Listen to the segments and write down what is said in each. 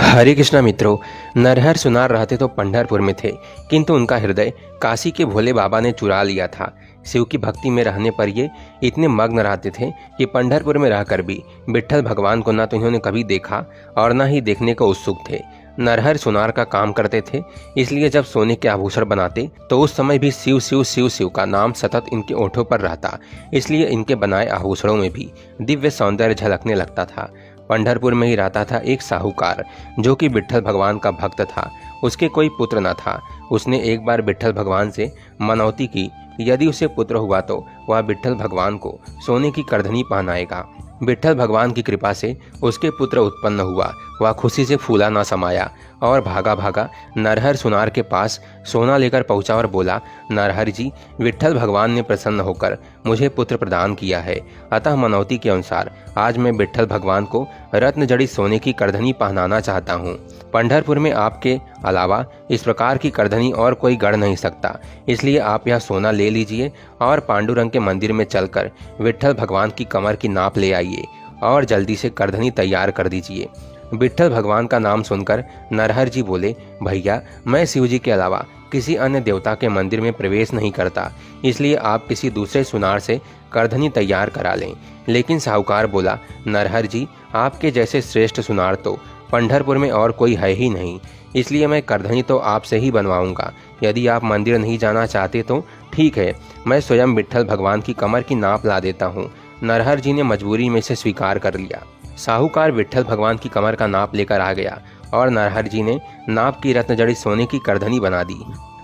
हरे कृष्णा मित्रों, नरहर सुनार रहते तो पंढरपुर में थे, किंतु उनका हृदय काशी के भोले बाबा ने चुरा लिया था। शिव की भक्ति में रहने पर ये इतने मग्न रहते थे कि पंढरपुर में रहकर भी विट्ठल भगवान को न तो इन्होंने कभी देखा और न ही देखने को उत्सुक थे। नरहर सुनार का काम करते थे, इसलिए जब सोने के आभूषण बनाते तो उस समय भी शिव शिव शिव शिव का नाम सतत इनके ओठों पर रहता, इसलिए इनके बनाए आभूषणों में भी दिव्य सौंदर्य झलकने लगता था। पंढरपुर में ही रहता था एक साहूकार, जो कि विट्ठल भगवान का भक्त था। उसके कोई पुत्र न था। उसने एक बार विट्ठल भगवान से मनौती की कि यदि उसे पुत्र हुआ तो वह विट्ठल भगवान को सोने की करधनी पहनाएगा। विट्ठल भगवान की कृपा से उसके पुत्र उत्पन्न हुआ। वह खुशी से फूला न समाया और भागा भागा नरहर सुनार के पास सोना लेकर पहुंचा और बोला, नरहर जी, विट्ठल भगवान ने प्रसन्न होकर मुझे पुत्र प्रदान किया है, अतः मनौती के अनुसार आज मैं विट्ठल भगवान को रत्न जड़ित सोने की करधनी पहनाना चाहता हूँ। पंढरपुर में आपके अलावा इस प्रकार की करधनी और कोई गढ़ नहीं सकता, इसलिए आप यह सोना ले लीजिए और पांडुरंग के मंदिर में चलकर विट्ठल भगवान की कमर की नाप ले आइए और जल्दी से करधनी तैयार कर दीजिए। विट्ठल भगवान का नाम सुनकर नरहर जी बोले, भैया, मैं शिव जी के अलावा किसी अन्य देवता के मंदिर में प्रवेश नहीं करता, इसलिए आप किसी दूसरे सुनार से करधनी तैयार करा लें। लेकिन साहूकार बोला, नरहर जी, आपके जैसे श्रेष्ठ सुनार तो पंढरपुर में और कोई है ही नहीं, इसलिए मैं करधनी तो आपसे ही बनवाऊंगा। यदि आप मंदिर नहीं जाना चाहते तो ठीक है, मैं स्वयं विट्ठल भगवान की कमर की नाप ला देता हूँ। नरहर जी ने मजबूरी में से स्वीकार कर लिया। साहूकार विट्ठल भगवान की कमर का नाप लेकर आ गया और नरहर जी ने नाप की रत्न जड़ित सोने की करधनी बना दी।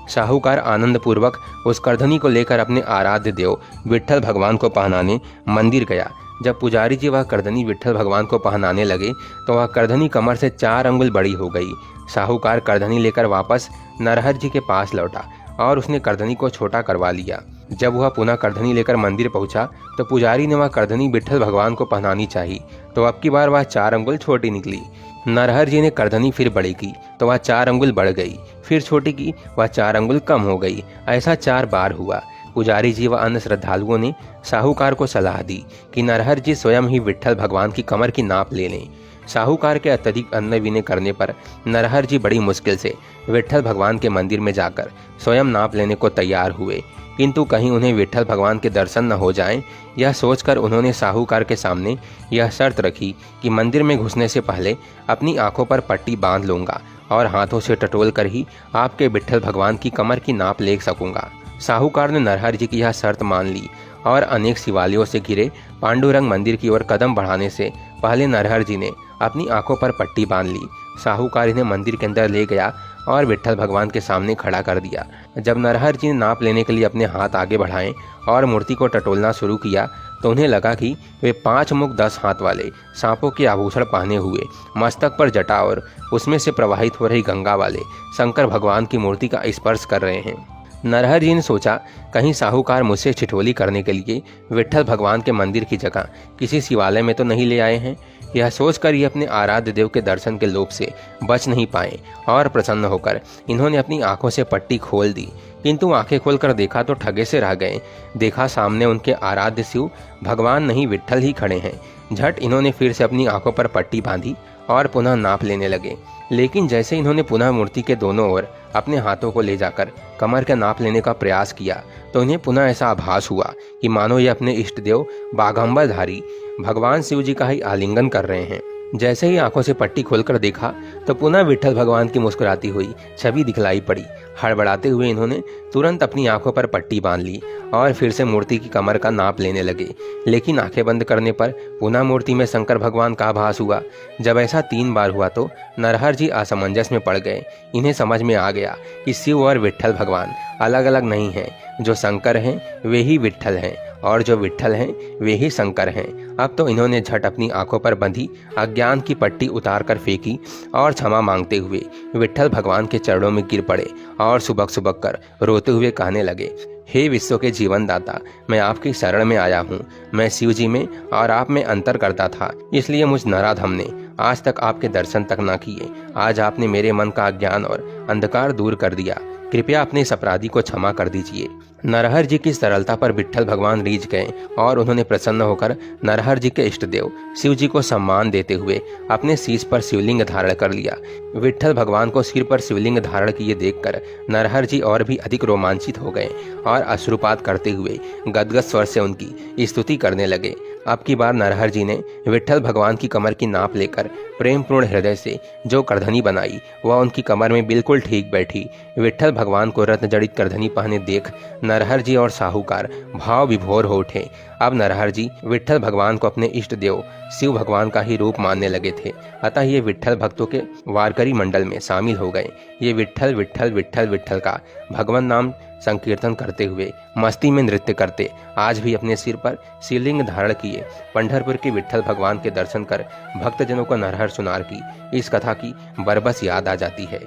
साहूकार आनंद पूर्वक उस करधनी को लेकर अपने आराध्य देव विट्ठल भगवान को पहनाने मंदिर गया। जब पुजारी जी वह करधनी विट्ठल भगवान को पहनाने लगे तो वह करधनी कमर से 4 अंगुल बड़ी हो गई। साहूकार करधनी लेकर वापस नरहर जी के पास लौटा और उसने करधनी को छोटा करवा लिया। जब वह पुनः करधनी लेकर मंदिर पहुंचा तो पुजारी ने वह करधनी विट्ठल भगवान को पहनानी चाहिए, तो अब की बार वह 4 अंगुल छोटी निकली। नरहर जी ने करधनी फिर बड़ी की तो वह 4 अंगुल बढ़ गई, फिर छोटी की, वह 4 अंगुल कम हो गई। ऐसा 4 बार हुआ। पुजारी जी व अन्य श्रद्धालुओं ने साहूकार को सलाह दी कि नरहर जी स्वयं ही विट्ठल भगवान की कमर की नाप ले लें। साहूकार के अत्यधिक अन्न विनय करने पर नरहर जी बड़ी मुश्किल से विट्ठल भगवान के मंदिर में जाकर स्वयं नाप लेने को तैयार हुए, किंतु कहीं उन्हें विट्ठल भगवान के दर्शन न हो जाएं, यह सोचकर उन्होंने साहूकार के सामने यह शर्त रखी कि मंदिर में घुसने से पहले अपनी आंखों पर पट्टी बांध लूंगा और हाथों से टटोल कर ही आपके विट्ठल भगवान की कमर की नाप ले सकूंगा। साहूकार ने नरहर जी की यह शर्त मान ली और अनेक शिवालयों से घिरे पांडुरंग मंदिर की ओर कदम बढ़ाने से पहले नरहर जी ने अपनी आंखों पर पट्टी बांध ली। साहूकार इन्हें मंदिर के अंदर ले गया और विट्ठल भगवान के सामने खड़ा कर दिया। जब नरहर जी ने नाप लेने के लिए अपने हाथ आगे बढ़ाए और मूर्ति को टटोलना शुरू किया तो उन्हें लगा कि वे 5 मुख 10 हाथ वाले सांपों के आभूषण पहने हुए, मस्तक पर जटा और उसमें से प्रवाहित हो रही गंगा वाले शंकर भगवान की मूर्ति का स्पर्श कर रहे हैं। नरहर जी ने सोचा, कहीं साहूकार मुझसे ठिठोली करने के लिए विट्ठल भगवान के मंदिर की जगह किसी शिवालय में तो नहीं ले आए हैं। यह सोचकर ये अपने आराध्य देव के दर्शन के लोभ से बच नहीं पाए और प्रसन्न होकर इन्होंने अपनी आंखों से पट्टी खोल दी, किंतु आंखें खोलकर देखा तो ठगे से रह गए। देखा सामने उनके आराध्य शिव भगवान नहीं विट्ठल ही खड़े हैं। झट इन्होंने फिर से अपनी आंखों पर पट्टी बांधी और पुनः नाप लेने लगे। लेकिन जैसे इन्होंने पुनः मूर्ति के दोनों ओर अपने हाथों को ले जाकर कमर का नाप लेने का प्रयास किया तो इन्हें पुनः ऐसा आभास हुआ कि मानो ये अपने इष्ट देव बाघंबरधारी भगवान शिव जी का ही आलिंगन कर रहे हैं। जैसे ही आंखों से पट्टी खोलकर देखा तो पुनः विट्ठल भगवान की मुस्कुराती हुई छवि दिखलाई पड़ी। हड़बड़ाते हुए इन्होंने तुरंत अपनी आंखों पर पट्टी बांध ली और फिर से मूर्ति की कमर का नाप लेने लगे। लेकिन आंखें बंद करने पर पुनः मूर्ति में शंकर भगवान का आभास हुआ। जब ऐसा 3 बार हुआ तो नरहर जी असमंजस में पड़ गए। इन्हें समझ में आ गया कि शिव और विट्ठल भगवान अलग अलग नहीं हैं। जो शंकर हैं वे ही विट्ठल हैं और जो विट्ठल हैं वे ही शंकर हैं। अब तो इन्होंने झट अपनी आंखों पर बंधी अज्ञान की पट्टी उतार कर फेंकी और क्षमा मांगते हुए विट्ठल भगवान के चरणों में गिर पड़े और सुबक सुबक कर रोते हुए कहने लगे, हे विश्व के जीवन दाता, मैं आपकी शरण में आया हूँ। मैं शिव जी में और आप में अंतर करता था, इसलिए मुझ नराधम ने आज तक आपके दर्शन तक ना किए। आज आपने मेरे मन का अज्ञान और अंधकार दूर कर दिया। कृपया अपने इस अपराधी को क्षमा कर दीजिए। नरहर जी की सरलता पर विट्ठल भगवान रीझ गए और उन्होंने प्रसन्न होकर नरहर जी के इष्ट देव शिव जी को सम्मान देते हुए अपने शीश पर शिवलिंग धारण कर लिया। विट्ठल भगवान को सिर पर शिवलिंग धारण किए देखकर नरहर जी और भी अधिक रोमांचित हो गए और अश्रुपात करते हुए गदगद स्वर से उनकी स्तुति करने लगे। अब की बार नरहर जी ने विट्ठल भगवान की कमर की नाप लेकर प्रेमपूर्ण हृदय से जो करधनी बनाई वह उनकी कमर में बिल्कुल ठीक बैठी। विट्ठल भगवान को रत्न जड़ित करधनी पहने देख नरहर जी और साहूकार भाव विभोर हो उठे। अब नरहर जी विट्ठल भगवान को अपने इष्ट देव शिव भगवान का ही रूप मानने लगे थे। अतः ये विट्ठल भक्तों के वारकरी मंडल में शामिल हो गए। ये विट्ठल विट्ठल विट्ठल विट्ठल का भगवान नाम संकीर्तन करते हुए मस्ती में नृत्य करते आज भी अपने सिर पर शिवलिंग धारण किए पंढरपुर के विट्ठल भगवान के दर्शन कर भक्तजनों को नरहर सुनार की इस कथा की बरबस याद आ जाती है।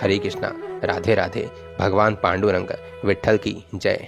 हरे कृष्णा, राधे राधे। भगवान पांडुरंग विट्ठल की जय।